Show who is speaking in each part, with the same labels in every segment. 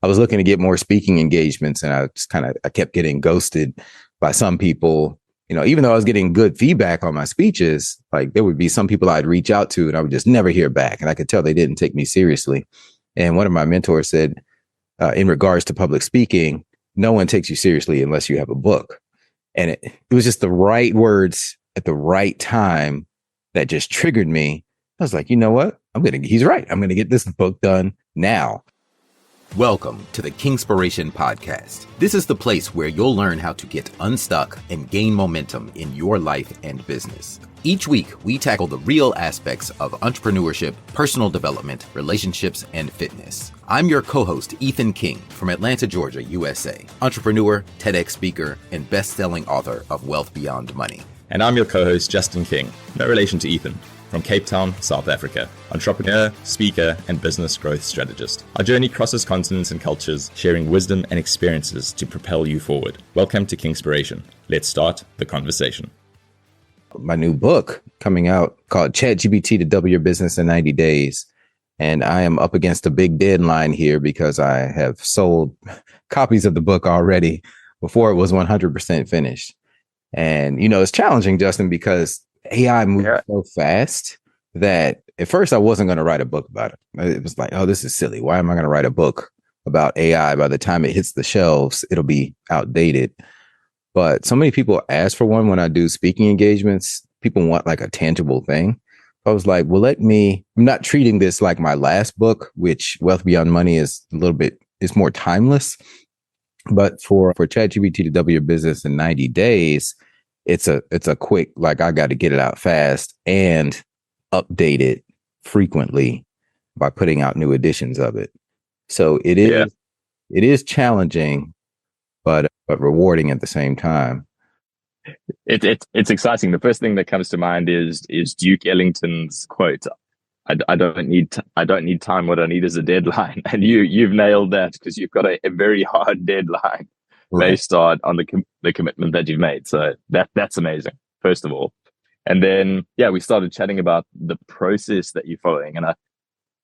Speaker 1: I was looking to get more speaking engagements, and I kept getting ghosted by some people. Even though I was getting good feedback on my speeches, like there would be some people I'd reach out to and I would just never hear back. And I could tell they didn't take me seriously. And one of my mentors said, in regards to public speaking, no one takes you seriously unless you have a book. And it was just the right words at the right time that just triggered me. I was like, you know what? He's right. I'm going to get this book done now. Welcome to the Kingspiration Podcast. This is the place where you'll learn how to get unstuck and gain momentum in your life and business. Each week, we tackle the real aspects of entrepreneurship, personal development, relationships, and fitness. I'm your co-host, Ethan King, from Atlanta, Georgia, USA, entrepreneur, TEDx speaker, and best-selling author of Wealth Beyond Money.
Speaker 2: And I'm your co-host, Justin King, no relation to Ethan, from Cape Town, South Africa, entrepreneur, speaker, and business growth strategist. Our journey crosses continents and cultures, sharing wisdom and experiences to propel you forward. Welcome to Kingspiration. Let's start the conversation.
Speaker 1: My new book coming out called ChatGPT to Double Your Business in 90 Days. And I am up against a big deadline here because I have sold copies of the book already before it was 100% finished. And, it's challenging, Justin, because AI moves so fast that at first I wasn't going to write a book about it. It was like, oh, this is silly. Why am I going to write a book about AI? By the time it hits the shelves, it'll be outdated. But so many people ask for one when I do speaking engagements. People want like a tangible thing. I was like, well, I'm not treating this like my last book, which Wealth Beyond Money is it's more timeless. But for ChatGPT to double your business in 90 days, it's a quick, like I got to get it out fast and update it frequently by putting out new editions of it. So it is challenging, but rewarding at the same time.
Speaker 3: It's exciting. The first thing that comes to mind is Duke Ellington's quote, I don't need time. What I need is a deadline. And you've nailed that because you've got a very hard deadline. Right. Based on the commitment that you've made. So that's amazing, first of all. And then, we started chatting about the process that you're following. And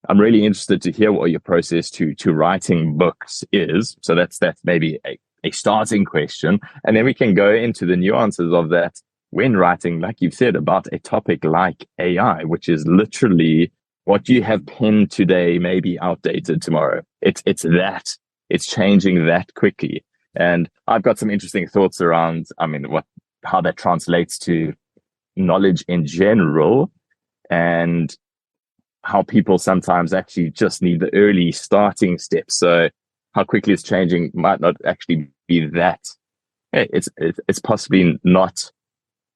Speaker 3: I'm really interested to hear what your process to writing books is. So that's maybe a starting question. And then we can go into the nuances of that when writing, like you've said, about a topic like AI, which is literally what you have penned today may be outdated tomorrow. It's changing that quickly. And I've got some interesting thoughts around, how that translates to knowledge in general and how people sometimes actually just need the early starting steps. So how quickly it's changing might not actually be that. It's possibly not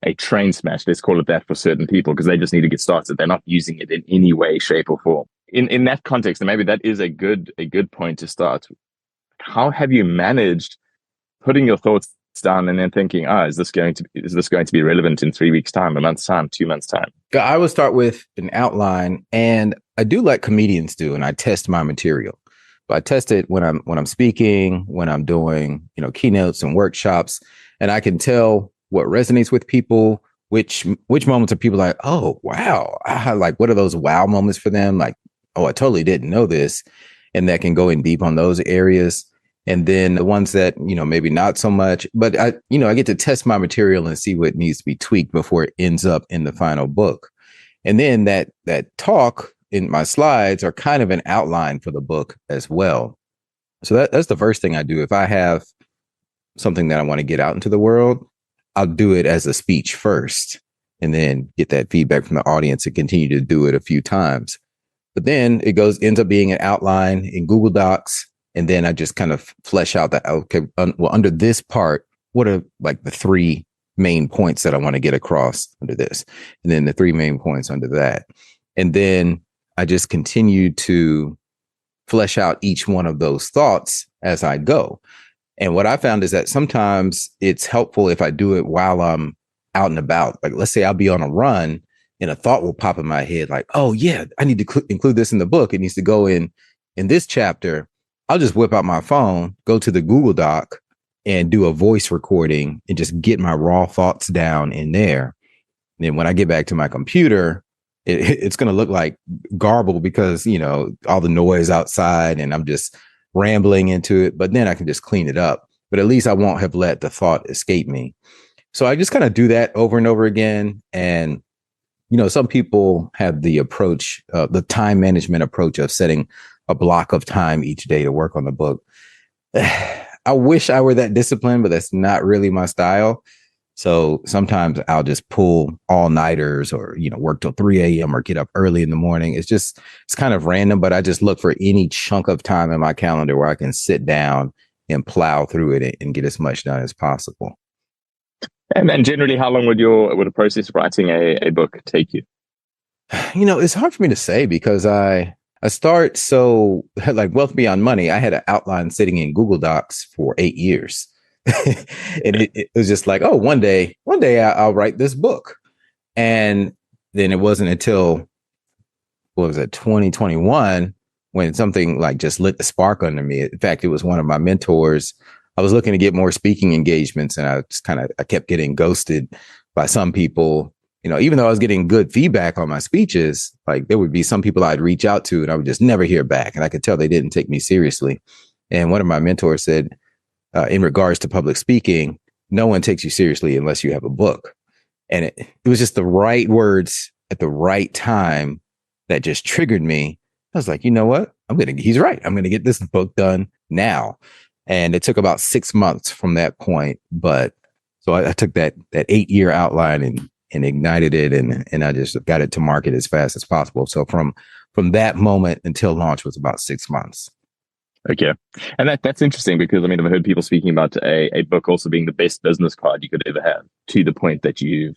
Speaker 3: a train smash, let's call it that, for certain people, because they just need to get started. They're not using it in any way, shape, or form. In that context, and maybe that is a good point to start. How have you managed putting your thoughts down and then thinking, is this going to be relevant in 3 weeks' time, a month's time, 2 months' time?
Speaker 1: I would start with an outline, and I do like comedians do, and I test my material. But I test it when I'm speaking, when I'm doing, keynotes and workshops, and I can tell what resonates with people, which moments are people like, oh, wow. Like, what are those wow moments for them? Like, oh, I totally didn't know this. And that can go in deep on those areas. And then the ones that, maybe not so much, but I get to test my material and see what needs to be tweaked before it ends up in the final book. And then that talk in my slides are kind of an outline for the book as well. So that's the first thing I do. If I have something that I want to get out into the world, I'll do it as a speech first and then get that feedback from the audience and continue to do it a few times. But then it ends up being an outline in Google Docs. And then I just kind of flesh out under this part, what are like the three main points that I want to get across under this? And then the three main points under that. And then I just continue to flesh out each one of those thoughts as I go. And what I found is that sometimes it's helpful if I do it while I'm out and about. Like, let's say I'll be on a run and a thought will pop in my head like, oh yeah, I need to include this in the book. It needs to go in this chapter. I'll just whip out my phone, go to the Google Doc and do a voice recording and just get my raw thoughts down in there. And then when I get back to my computer, it's going to look like garble because, all the noise outside and I'm just rambling into it, but then I can just clean it up. But at least I won't have let the thought escape me. So I just kind of do that over and over again. And, some people have the approach, the time management approach of setting a block of time each day to work on the book. I wish I were that disciplined, but that's not really my style. So sometimes I'll just pull all-nighters or, work till 3 a.m. or get up early in the morning. It's kind of random, but I just look for any chunk of time in my calendar where I can sit down and plow through it and get as much done as possible.
Speaker 3: And generally, how long would a process of writing a book take you?
Speaker 1: It's hard for me to say because I start so like Wealth Beyond Money. I had an outline sitting in Google Docs for 8 years. And it was just like, oh, one day I'll write this book. And then it wasn't until, 2021 when something like just lit the spark under me. In fact, it was one of my mentors. I was looking to get more speaking engagements, and I kept getting ghosted by some people. Even though I was getting good feedback on my speeches, like there would be some people I'd reach out to and I would just never hear back. And I could tell they didn't take me seriously. And one of my mentors said, in regards to public speaking, no one takes you seriously unless you have a book. And it was just the right words at the right time that just triggered me. I was like, you know what? He's right. I'm going to get this book done now. And it took about 6 months from that point. But so I took that 8-year outline and ignited it. And I just got it to market as fast as possible. So from that moment until launch was about 6 months.
Speaker 3: Okay. And that's interesting because I've heard people speaking about a book also being the best business card you could ever have, to the point that you've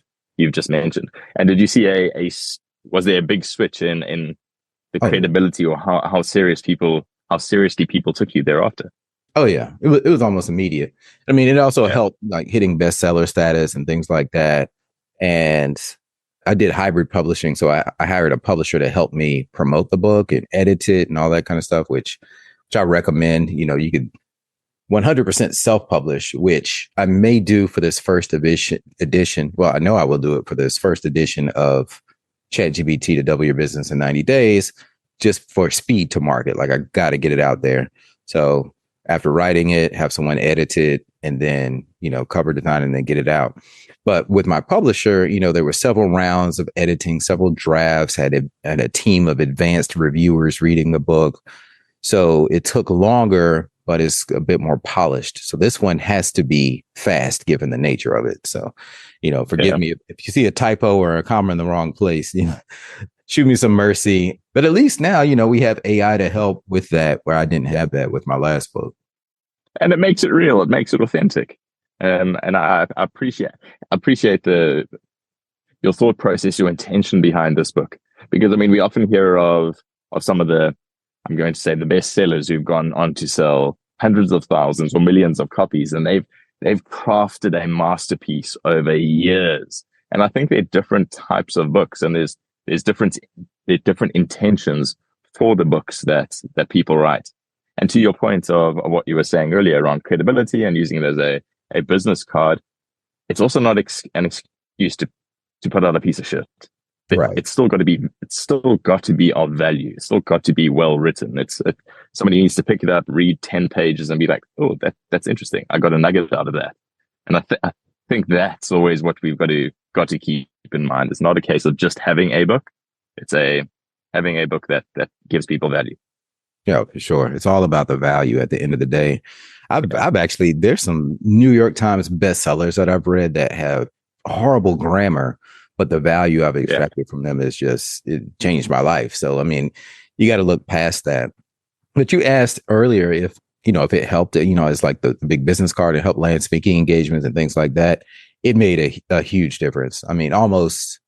Speaker 3: just mentioned. And did you see was there a big switch in the credibility or how seriously people took you thereafter?
Speaker 1: Oh yeah. It was almost immediate. It also helped like hitting bestseller status and things like that. And I did hybrid publishing. So I hired a publisher to help me promote the book and edit it and all that kind of stuff, which I recommend. You could 100% self-publish, which I may do for this first edition. Well, I know I will do it for this first edition of ChatGPT to double your business in 90 days, just for speed to market. Like I got to get it out there. So after writing it, have someone edit it and then, cover design and then get it out. But with my publisher, there were several rounds of editing, several drafts, had a team of advanced reviewers reading the book. So it took longer, but it's a bit more polished. So this one has to be fast given the nature of it. So, forgive me if you see a typo or a comma in the wrong place, shoot me some mercy. But at least now, we have AI to help with that, where I didn't have that with my last book.
Speaker 3: And it makes it real. It makes it authentic. And I appreciate your thought process, your intention behind this book. Because we often hear of some of the, I'm going to say, the best sellers who've gone on to sell hundreds of thousands or millions of copies, and they've crafted a masterpiece over years. And I think there are different types of books, and there's different intentions for the books that people write. And to your point of what you were saying earlier around credibility and using it as a business card, it's also not an excuse to put out a piece of shit.
Speaker 1: Right.
Speaker 3: It's still got to be of value. It's still got to be well written. Somebody needs to pick it up, read 10 pages and be like, oh, that's interesting. I got a nugget out of that. And I think that's always what we've got to keep in mind. It's not a case of just having a book. It's having a book that gives people value.
Speaker 1: Yeah, for sure. It's all about the value at the end of the day. I've actually, there's some New York Times bestsellers that I've read that have horrible grammar, but the value I've extracted from them is it changed my life. So, you got to look past that. But you asked earlier if it helped, it's like the big business card, it helped land speaking engagements and things like that. It made a huge difference. Almost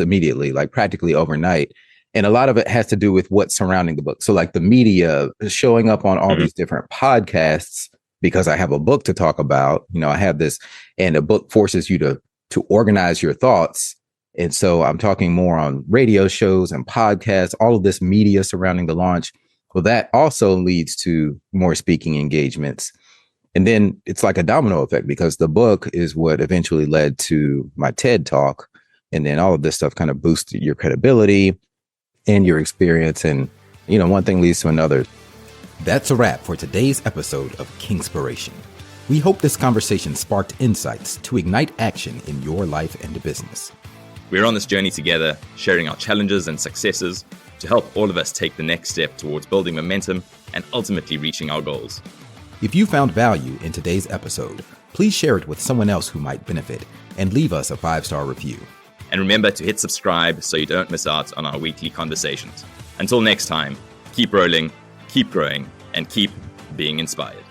Speaker 1: immediately, like practically overnight. And a lot of it has to do with what's surrounding the book. So like the media showing up on all these different podcasts because I have a book to talk about. I have this, and a book forces you to organize your thoughts. And so I'm talking more on radio shows and podcasts, all of this media surrounding the launch. Well, that also leads to more speaking engagements. And then it's like a domino effect because the book is what eventually led to my TED Talk. And then all of this stuff kind of boosted your credibility and your experience. And, one thing leads to another. That's a wrap for today's episode of Kingspiration. We hope this conversation sparked insights to ignite action in your life and business.
Speaker 2: We're on this journey together, sharing our challenges and successes to help all of us take the next step towards building momentum and ultimately reaching our goals.
Speaker 1: If you found value in today's episode, please share it with someone else who might benefit and leave us a 5-star review.
Speaker 2: And remember to hit subscribe so you don't miss out on our weekly conversations. Until next time, keep rolling, keep growing, and keep being inspired.